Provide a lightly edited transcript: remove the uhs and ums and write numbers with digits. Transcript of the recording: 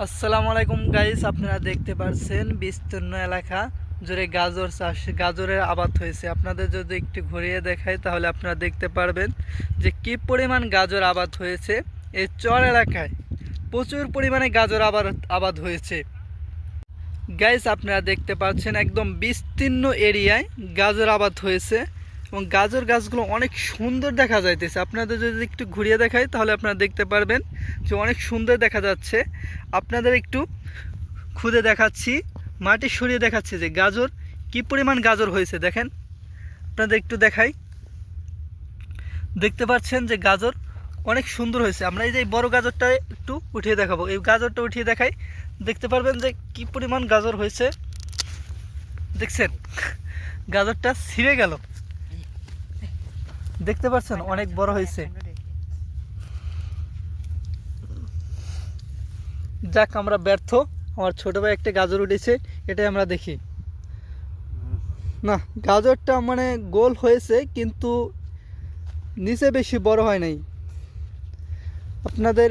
আসসালামু আলাইকুম গাইস, আপনারা দেখতে পাচ্ছেন বিস্তীর্ণ এলাকা জুড়ে গাজর চাষ, গাজরের আবাদ হয়েছে। আপনাদের যদি একটু ঘুরিয়ে দেখাই তাহলে আপনারা দেখতে পারবেন যে কি পরিমাণ গাজর আবাদ হয়েছে। এই চর এলাকায় প্রচুর পরিমাণে গাজর আবাদ হয়েছে। গাইস আপনারা দেখতে পাচ্ছেন একদম বিস্তীর্ণ এরিয়ায় গাজর আবাদ হয়েছে এবং গাজর গাছগুলো অনেক সুন্দর দেখা যাইতেছে। আপনাদের যদি একটু ঘুরিয়ে দেখাই তাহলে আপনারা দেখতে পারবেন যে অনেক সুন্দর দেখা যাচ্ছে। আপনাদের একটু খুদে দেখাচ্ছি, মাটি সরিয়ে দেখাচ্ছি যে গাজর কি পরিমাণ গাজর হয়েছে। দেখেন, আপনাদের একটু দেখাই, দেখতে পাচ্ছেন যে গাজর অনেক সুন্দর হয়েছে। আমরা এই যে বড় গাজরটা একটু উঠিয়ে দেখাবো, এই গাজরটা উঠিয়ে দেখাই, দেখতে পারবেন যে কি পরিমাণ গাজর হয়েছে। দেখছেন, গাজরটা ছিঁড়ে গেল, দেখতে পাচ্ছেন অনেক বড় হয়েছে। যাক, আমরা ব্যর্থ, আমার ছোট ভাই একটা গাজর উঠেছে, এটাই আমরা দেখি। না, গাজরটা মানে গোল হয়েছে কিন্তু নিচে বেশি বড় হয় নাই। আপনাদের